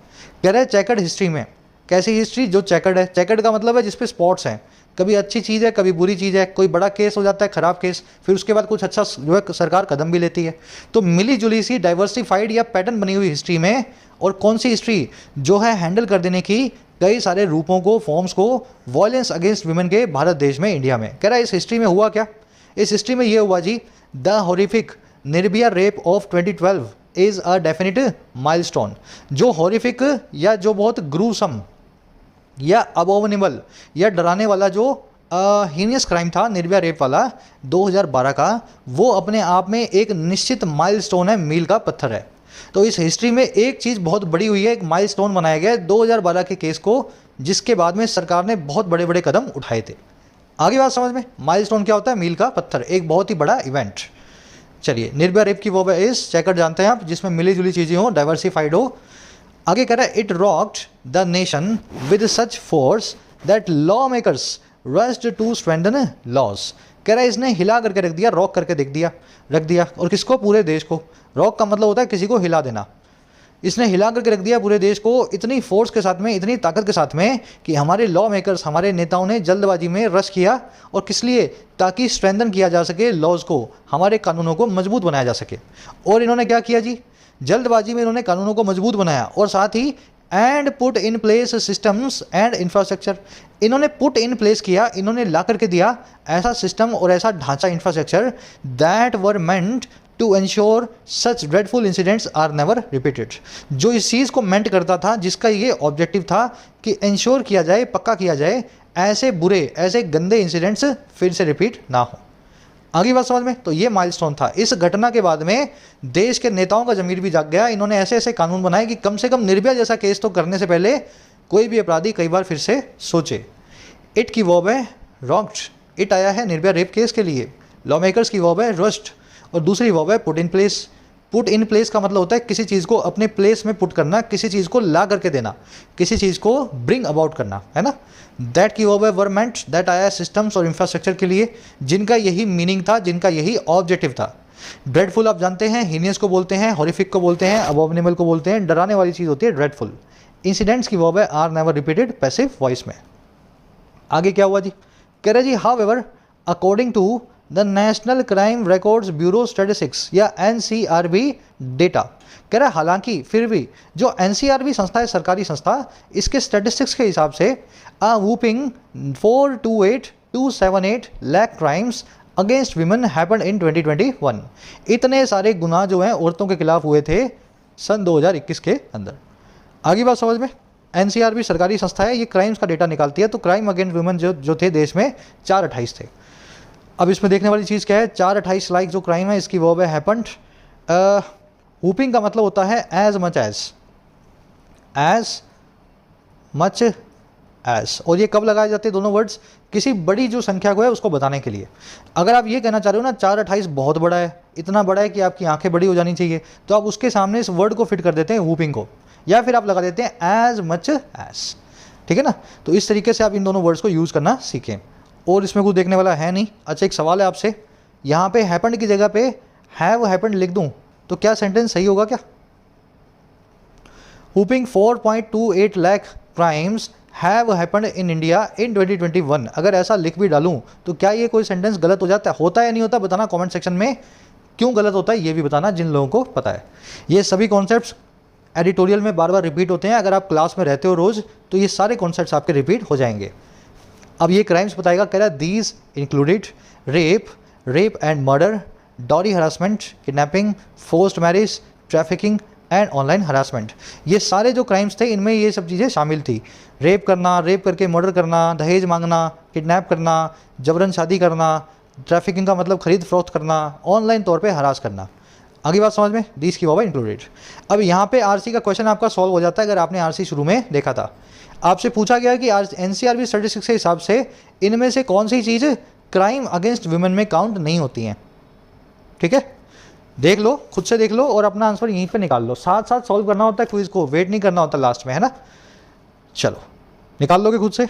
कह रहा है चेकर्ड हिस्ट्री में, कैसी हिस्ट्री, जो चेकर्ड है, चेकर्ड का मतलब है जिसपे स्पॉट्स हैं, कभी अच्छी चीज़ है कभी बुरी चीज़ है, कोई बड़ा केस हो जाता है, ख़राब केस, फिर उसके बाद कुछ अच्छा जो है सरकार कदम भी लेती है। तो मिली जुली सी डाइवर्सिफाइड या पैटर्न बनी हुई हिस्ट्री में, और कौन सी हिस्ट्री जो है हैंडल कर देने की कई सारे रूपों को, फॉर्म्स को, वायलेंस अगेंस्ट वुमेन के भारत देश में, इंडिया में। कह रहा है इस हिस्ट्री में हुआ क्या। इस हिस्ट्री में ये हुआ जी, the horrific Nirbhaya rape of 2012 is a definite milestone. जो हॉरिफिक या जो बहुत ग्रूसम या अबोमिनेबल या डराने वाला जो हीनियस क्राइम था निर्भया रेप वाला 2012 का, वो अपने आप में एक निश्चित माइलस्टोन है, मील का पत्थर है। तो इस हिस्ट्री में एक चीज़ बहुत बड़ी हुई है, एक माइलस्टोन बनाया गया है 2012 के केस को, जिसके बाद में सरकार ने बहुत बड़े बड़े कदम उठाए थे। आगे बात समझ में। माइलस्टोन क्या होता है, मील का पत्थर, एक बहुत ही बड़ा इवेंट। चलिए निर्भया रेप की वो इस चेकर जानते हैं आप, जिसमें मिली जुली चीज़ें हो, डाइवर्सिफाइड हो। आगे कह रहा है it rocked the nation with such force that lawmakers rushed to strengthen laws. कह रहा है इसने हिला करके रख दिया, रॉक करके रख दिया, और किसको, पूरे देश को। रॉक का मतलब होता है किसी को हिला देना। इसने हिला करके रख दिया पूरे देश को इतनी फोर्स के साथ में, इतनी ताकत के साथ में, कि हमारे लॉ मेकर्स, हमारे नेताओं ने जल्दबाजी में रश किया, और किस लिए, ताकि स्ट्रेंथन किया जा सके लॉज को, हमारे कानूनों को मजबूत बनाया जा सके। और इन्होंने क्या किया जी, जल्दबाजी में इन्होंने कानूनों को मजबूत बनाया, और साथ ही and put in place systems and infrastructure. इन्होंने पुट इन प्लेस किया, इन्होंने ला करके दिया ऐसा सिस्टम और ऐसा ढांचा, infrastructure, that were meant to ensure such dreadful incidents are never repeated. जो इस चीज़ को मेंट करता था, जिसका ये ऑब्जेक्टिव था कि इंश्योर किया जाए, पक्का किया जाए, ऐसे बुरे, ऐसे गंदे इंसिडेंट्स फिर से रिपीट ना हो। आगे बात समझ में। तो ये माइलस्टोन था। इस घटना के बाद में देश के नेताओं का ज़मीर भी जाग गया। इन्होंने ऐसे ऐसे कानून बनाए कि कम से कम निर्भया जैसा केस तो करने से पहले कोई भी अपराधी कई बार फिर से सोचे। इट की वर्ब है रॉक्ड, इट आया है निर्भया रेप केस के लिए। लॉ मेकर्स की वर्ब है रस्ट और दूसरी वर्ब है put in place. Put in place का मतलब होता है किसी चीज़ को अपने प्लेस में पुट करना, किसी चीज़ को ला करके देना, किसी चीज़ को ब्रिंग अबाउट करना, है ना। दैट की वर्ब है वर्मेंट। दैट आया सिस्टम्स और इंफ्रास्ट्रक्चर के लिए, जिनका यही मीनिंग था, जिनका यही ऑब्जेक्टिव था। ड्रेडफुल आप जानते हैं, हीनियस को बोलते हैं, हॉरिफिक को बोलते हैं, अबॉमिनेबल को बोलते हैं, डराने वाली चीज़ होती है ड्रेडफुल। इंसिडेंट्स की वर्ब है are never repeated passive voice में। आगे क्या हुआ जी, कह रहे जी however according to the National Crime Records Bureau statistics या NCRB डेटा। कह रहा है हालांकि फिर भी जो NCRB संस्था है, सरकारी संस्था, इसके स्टैटिस्टिक्स के हिसाब से a whopping 428,278 lakh crimes against women happened in 2021। इतने सारे गुनाह जो हैं औरतों के खिलाफ हुए थे सन 2021 के अंदर। आगे बात समझ में। NCRB सरकारी संस्था है, ये क्राइम्स का डेटा निकालती है। तो क्राइम अगेंस्ट वुमेन जो थे देश में 428 थे। अब इसमें देखने वाली चीज़ क्या है, 428 लाइक जो क्राइम है, इसकी वर्ब है हैपेंड। हुपिंग का मतलब होता है एज मच एज, और ये कब लगाए जाते हैं दोनों वर्ड्स, किसी बड़ी जो संख्या को है उसको बताने के लिए। अगर आप ये कहना चाह रहे हो ना 428 बहुत बड़ा है, इतना बड़ा है कि आपकी आंखें बड़ी हो जानी चाहिए, तो आप उसके सामने इस वर्ड को फिट कर देते हैं हुपिंग को, या फिर आप लगा देते हैं एज मच एज। ठीक है ना। तो इस तरीके से आप इन दोनों वर्ड्स को यूज़ करना सीखें। और इसमें कुछ देखने वाला है नहीं। अच्छा, एक सवाल है आपसे, यहाँ पे हैपेंड की जगह पे हैव हैपेंड लिख दूँ तो क्या सेंटेंस सही होगा क्या? Whooping 4.28 lakh crimes have happened in India in 2021, अगर ऐसा लिख भी डालूं तो क्या ये कोई सेंटेंस गलत हो जाता है? होता है या नहीं होता, बताना कमेंट सेक्शन में। क्यों गलत होता है ये भी बताना जिन लोगों को पता है। ये सभी कॉन्सेप्ट्स एडिटोरियल में बार बार रिपीट होते हैं। अगर आप क्लास में रहते हो रोज़ तो ये सारे कॉन्सेप्ट्स आपके रिपीट हो जाएंगे। अब ये क्राइम्स बताएगा, कह रहा है these included rape and murder, dowry harassment, kidnapping, forced marriage, trafficking and online harassment. ये सारे जो क्राइम्स थे इनमें ये सब चीज़ें शामिल थी। रेप करना, रेप करके मर्डर करना, दहेज मांगना, किडनैप करना, जबरन शादी करना, ट्रैफिकिंग का मतलब खरीद फरोख्त करना, ऑनलाइन तौर पे हरास करना। आगे बात समझ में, दीज की वर्ब इंक्लूडेड। अब यहाँ पे आरसी का क्वेश्चन आपका सॉल्व हो जाता है अगर आपने आरसी शुरू में देखा था। आपसे पूछा गया कि NCRB स्टैटिस्टिक्स के हिसाब से इनमें से कौन सी चीज़ क्राइम अगेंस्ट वुमेन में काउंट नहीं होती हैं। ठीक है, देख लो, खुद से देख लो और अपना आंसर यहीं पे निकाल लो। साथ साथ सॉल्व करना होता है क्विज को, वेट नहीं करना होता लास्ट में, है ना। चलो निकाल लोगे खुद से।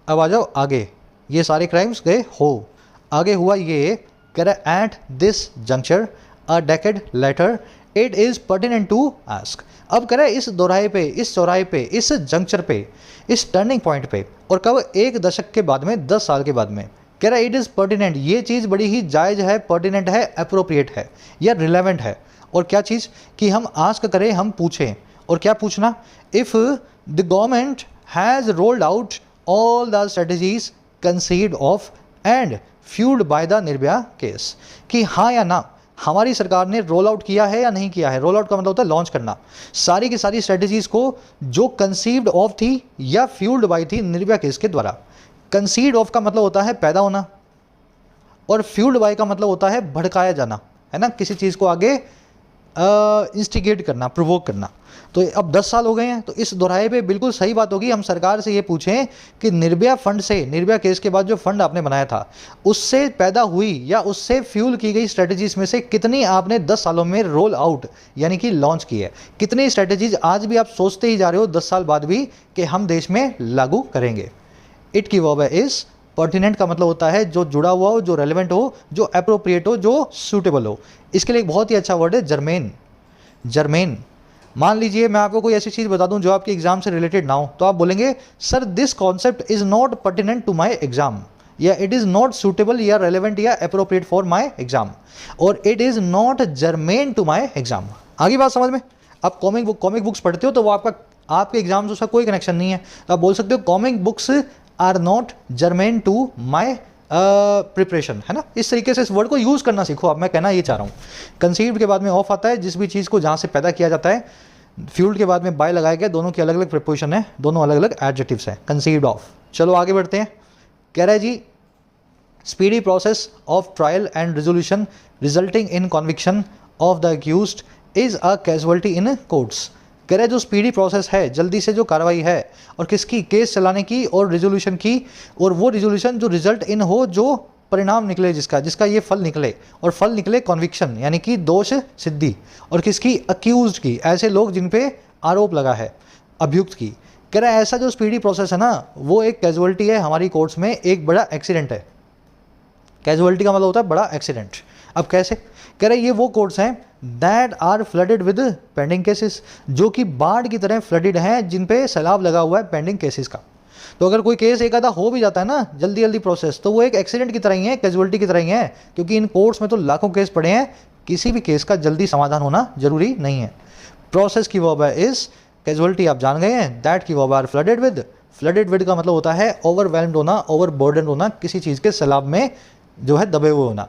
अब आ जाओ आगे। ये सारे क्राइम्स गए हो, आगे हुआ ये, कह रहा है at this juncture a decade later it is pertinent to ask. अब कह रहा है इस दोराहे पे, इस चौराहे पे, इस जंक्चर पे, इस टर्निंग पॉइंट पे, और कब, एक दशक के बाद में, 10 साल के बाद में। कह रहा है इट इज़ पर्टिनेंट, ये चीज़ बड़ी ही जायज़ है, पर्टिनेंट है, अप्रोप्रिएट है या रिलेवेंट है। और क्या चीज़ कि हम आस्क करें, हम पूछें। और क्या पूछना, if the government has rolled out all the strategies conceived of and fuelled by the Nirbhaya case, कि हाँ या ना हमारी सरकार ने रोल आउट किया है या नहीं किया है। रोल आउट का मतलब होता है लॉन्च करना, सारी की सारी स्ट्रेटजीज को जो कंसीव्ड ऑफ थी या फ्यूल्ड बाय थी निर्भया केस के द्वारा। कंसीव्ड ऑफ का मतलब होता है पैदा होना, और फ्यूल्ड बाय का मतलब होता है भड़काया जाना, है ना, किसी चीज़ को आगे इंस्टिगेट करना, प्रोवोक करना। तो अब 10 साल हो गए हैं, तो इस दोराहे पे बिल्कुल सही बात होगी हम सरकार से ये पूछें कि निर्भया फंड से, निर्भया केस के बाद जो फंड आपने बनाया था उससे पैदा हुई या उससे फ्यूल की गई स्ट्रेटजीज में से कितनी आपने 10 सालों में रोल आउट यानी कि लॉन्च की है। कितनी स्ट्रेटजीज आज भी आप सोचते ही जा रहे हो 10 साल बाद भी कि हम देश में लागू करेंगे। इट की वर्ब है इज। पर्टिनेंट का मतलब होता है जो जुड़ा हुआ हो, जो रेलेवेंट हो, जो अप्रोप्रिएट हो, जो सूटेबल हो। इसके लिए एक बहुत ही अच्छा वर्ड है जर्मेन। जर्मेन, मान लीजिए मैं आपको कोई ऐसी चीज़ बता दूं जो आपके एग्जाम से रिलेटेड ना हो, तो आप बोलेंगे sir this concept is not pertinent to my exam, या इट इज़ नॉट सूटेबल या रेलेवेंट या अप्रोप्रिएट फॉर माय एग्जाम, और it is not germane to my exam. आगे बात समझ में। आप कॉमिक बुक्स पढ़ते हो तो वो आपके एग्जाम से उसका कोई कनेक्शन नहीं है, तो आप बोल सकते हो comic books are not germane to my preparation, है ना। इस तरीके से इस वर्ड को यूज़ करना सीखो। अब मैं कहना ये चाह रहा हूँ, कंसीव्ड के बाद में ऑफ आता है जिस भी चीज़ को जहाँ से पैदा किया जाता है, फ्यूल्ड के बाद में बाय लगाया गया, दोनों की अलग अलग प्रिपोजिशन है, दोनों अलग अलग एडजेक्टिव्स हैं, कंसीव्ड ऑफ। चलो आगे बढ़ते हैं। कह रहा है जी speedy process of trial and resolution resulting in conviction of the accused is a casualty in courts. कह रहे जो स्पीडी प्रोसेस है, जल्दी से जो कार्रवाई है, और किसकी, केस चलाने की और रिजोल्यूशन की, और वो रिजोल्यूशन जो रिजल्ट इन हो, जो परिणाम निकले, जिसका ये फल निकले, और फल निकले कॉन्विक्शन यानी कि दोष सिद्धि, और किसकी, अक्यूज्ड की, ऐसे लोग जिन पे आरोप लगा है, अभियुक्त की। कह रहा है ऐसा जो स्पीडी प्रोसेस है ना, वो एक कैजुअलिटी है हमारी कोर्ट्स में, एक बड़ा एक्सीडेंट है। कैजुअलिटी का मतलब होता है बड़ा एक्सीडेंट। अब कैसे, कह रहे ये वो कोर्ट्स हैं that are flooded with pending cases, जो कि बाढ़ की तरह फ्लडेड हैं, जिन पे सैलाब लगा हुआ है पेंडिंग केसेस का। तो अगर कोई केस एक आधा हो भी जाता है ना जल्दी जल्दी प्रोसेस, तो वो एक एक्सीडेंट की तरह ही है, कैजुअलिटी की तरह ही है, क्योंकि इन कोर्ट्स में तो लाखों केस पड़े हैं, किसी भी केस का जल्दी समाधान होना जरूरी नहीं है। प्रोसेस की वर्ब है इज, कैजुअलिटी आप जान गए हैं, दैट की verb are flooded with. Flooded with का मतलब होता है ओवरवेल्म्ड होना, ओवरबर्डन होना, किसी चीज़ के सैलाब में जो है दबे हुए होना।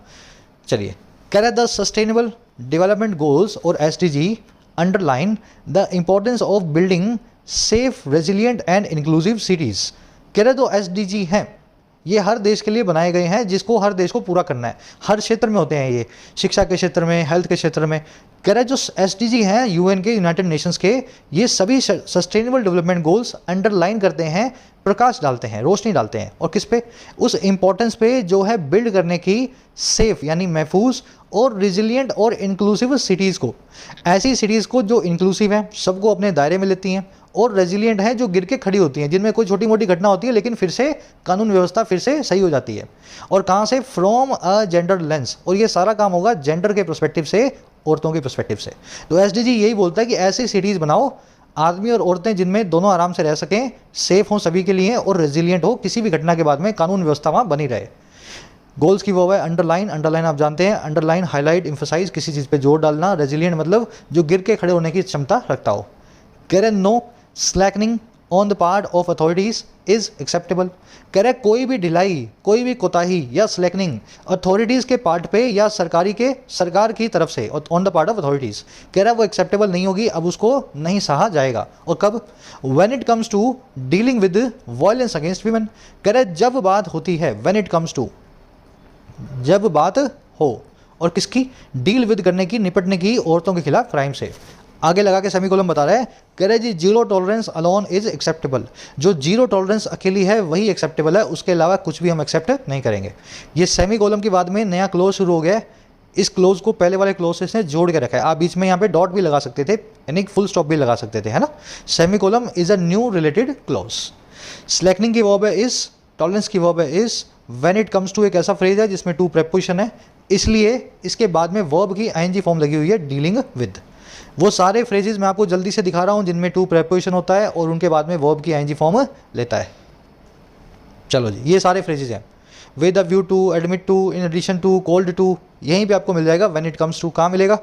चलिए, कह रहे द सस्टेनेबल डेवलपमेंट गोल्स और SDG underline the importance of building safe, resilient and inclusive cities. कह रहे जो SDG हैं ये हर देश के लिए बनाए गए हैं, जिसको हर देश को पूरा करना है, हर क्षेत्र में होते हैं ये, शिक्षा के क्षेत्र में, हेल्थ के क्षेत्र में। कह रहे जो SDG हैं UN के, यूनाइटेड नेशंस के, ये सभी सस्टेनेबल डेवलपमेंट गोल्स अंडरलाइन करते हैं, प्रकाश डालते हैं, रोशनी डालते हैं, और किस पे, उस इंपॉर्टेंस पे जो है बिल्ड करने की सेफ यानी महफूज और रिजिलियंट और इंक्लूसिव सिटीज़ को, ऐसी सिटीज़ को जो इंक्लूसिव हैं, सबको अपने दायरे में लेती हैं, और रेजिलियंट हैं, जो गिर के खड़ी होती हैं, जिनमें कोई छोटी मोटी घटना होती है लेकिन फिर से कानून व्यवस्था फिर से सही हो जाती है। और कहाँ से, फ्रॉम अ जेंडर लेंस, और ये सारा काम होगा जेंडर के पर्सपेक्टिव से, औरतों के पर्सपेक्टिव से। तो SDG यही बोलता है कि ऐसी सिटीज़ बनाओ, आदमी और औरतें जिनमें दोनों आराम से रह सकें, सेफ हों सभी के लिए, और रेजिलियंट हो, किसी भी घटना के बाद में कानून व्यवस्था वहाँ बनी रहे। गोल्स की वो है अंडरलाइन, अंडरलाइन आप जानते हैं, अंडरलाइन, हाईलाइट, एम्फसाइज, किसी चीज़ पे जोर डालना। रेजिलियंट मतलब जो गिर के खड़े होने की क्षमता रखता हो। कह रहे no slackening on the part of authorities is acceptable. कह रहे कोई भी ढिलाई, कोई भी कोताही या स्लैकनिंग अथॉरिटीज़ के पार्ट पे या सरकार की तरफ से, on the part of authorities, कह रहा है वो एक्सेप्टेबल नहीं होगी, अब उसको नहीं सहा जाएगा। और कब, when it comes to dealing with violence against women. कह रहे जब बात होती है, व्हेन इट कम्स टू, जब बात हो, और किसकी, डील विद करने की, निपटने की, औरतों के खिलाफ क्राइम से। आगे लगा के सेमीकोलन बता रहा है, कह रहे जी zero tolerance alone is acceptable, जो जीरो टॉलरेंस अकेली है वही एक्सेप्टेबल है, उसके अलावा कुछ भी हम एक्सेप्ट नहीं करेंगे। ये सेमीकोलन के बाद में नया क्लोज शुरू हो गया है, इस क्लोज को पहले वाले क्लोज से जोड़ के रखा है। आप बीच में यहाँ पे डॉट भी लगा सकते थे, यानी फुल स्टॉप भी लगा सकते थे, है ना। Semicolon is a new related clause. Slackening की वर्ब है इज, टॉलरेंस की वर्ब है is, when it comes to एक ऐसा फ्रेज है जिसमें टू प्रेपोजिशन है, इसलिए इसके बाद में वर्ब की ING फॉर्म लगी हुई है, डीलिंग विद। वो सारे फ्रेजेस मैं आपको जल्दी से दिखा रहा हूँ जिनमें टू प्रेपोजिशन होता है और उनके बाद में वर्ब की ING फॉर्म लेता है। चलो जी, ये सारे फ्रेजेस हैं, with a view to, admit to, in addition to, cold to, यहीं पे आपको मिल जाएगा। व्हेन इट कम्स टू कहाँ मिलेगा,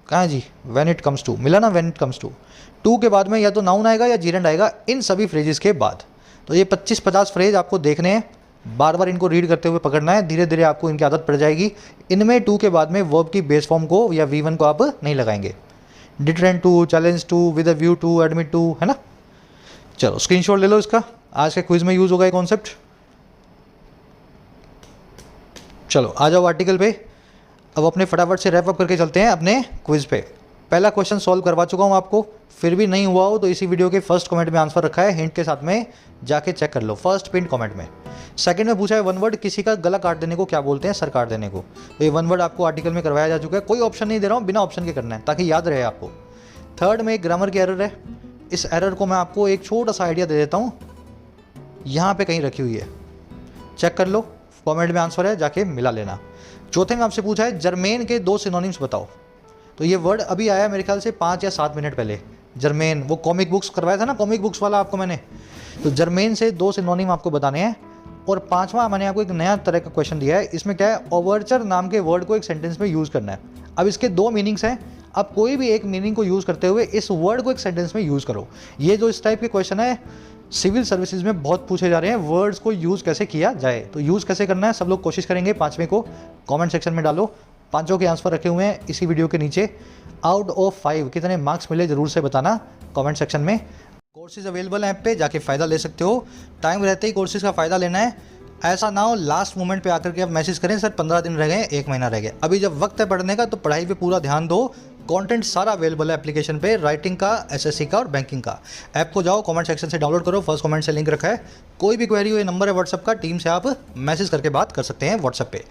कहाँ जी, व्हेन इट कम्स टू मिला ना, व्हेन इट कम्स टू के बाद में या तो नाउन आएगा या जीरेंड आएगा, इन सभी फ्रेजेस के बाद। तो ये 25-50 फ्रेज आपको देखने हैं, बार बार इनको रीड करते हुए पकड़ना है, धीरे धीरे आपको इनकी आदत पड़ जाएगी। इनमें टू के बाद में वर्ब की बेस फॉर्म को या V1 को आप नहीं लगाएंगे। Deterrent to, challenge to, with a view to, admit to, है ना। चलो स्क्रीनशॉट ले लो इसका, आज के क्विज में यूज़ होगा ये कॉन्सेप्ट। चलो आ जाओ आर्टिकल पे, अब अपने फटाफट से रैप अप करके चलते हैं अपने क्विज पे। पहला क्वेश्चन सॉल्व करवा चुका हूँ आपको, फिर भी नहीं हुआ हो तो इसी वीडियो के फर्स्ट कमेंट में आंसर रखा है, हिंट के साथ में जाके चेक कर लो, फर्स्ट पिन कमेंट में। सेकंड में पूछा है वन वर्ड, किसी का गला काट देने को क्या बोलते हैं, सर काट देने को। तो ये वन वर्ड आपको आर्टिकल में करवाया जा चुका है, कोई ऑप्शन नहीं दे रहा हूँ, बिना ऑप्शन के करना है ताकि याद रहे आपको। थर्ड में एक ग्रामर की एरर है, इस एरर को मैं आपको एक छोटा सा आइडिया दे देता हूँ, यहाँ पे कहीं रखी हुई है, चेक कर लो, कॉमेंट में आंसर है, जाके मिला लेना। चौथे में आपसे पूछा है जर्मेन के 2 सिनोनिम्स बताओ। तो ये वर्ड अभी आया मेरे ख्याल से 5 या 7 मिनट पहले, जर्मेन, वो कॉमिक बुक्स करवाया था ना, कॉमिक बुक्स वाला आपको मैंने। तो जर्मेन से 2 सिनोनिम आपको बताने हैं। और 5वां मैंने आपको एक नया तरह का क्वेश्चन दिया है, इसमें क्या है, ओवरचर नाम के वर्ड को एक सेंटेंस में यूज़ करना है। अब इसके 2 मीनिंग्स हैं, अब कोई भी एक मीनिंग को यूज़ करते हुए इस वर्ड को एक सेंटेंस में यूज़ करो। ये जो इस टाइप के क्वेश्चन है सिविल सर्विसेज में बहुत पूछे जा रहे हैं, वर्ड्स को यूज़ कैसे किया जाए, तो यूज़ कैसे करना है सब लोग कोशिश करेंगे। 5वें को कमेंट सेक्शन में डालो, 5 के आंसर रखे हुए हैं इसी वीडियो के नीचे। आउट ऑफ 5 कितने मार्क्स मिले ज़रूर से बताना कमेंट सेक्शन में। कोर्सेज अवेलेबल हैं ऐप पे, जाके फ़ायदा ले सकते हो, टाइम रहते ही कोर्सेज का फ़ायदा लेना है। ऐसा ना हो लास्ट मोमेंट पे आकर के आप मैसेज करें सर 15 दिन रह गए, 1 महीना रह गया। अभी जब वक्त है पढ़ने का तो पढ़ाई पे पूरा ध्यान दो, कंटेंट सारा अवेलेबल है एप्लीकेशन पे, राइटिंग का, एसएससी का और बैंकिंग का। ऐप को जाओ, कमेंट सेक्शन से डाउनलोड करो, फर्स्ट कमेंट से लिंक रखा है। कोई भी क्वेरी हो, ये नंबर है व्हाट्सएप का, टीम से आप मैसेज करके बात कर सकते हैं व्हाट्सएप पे।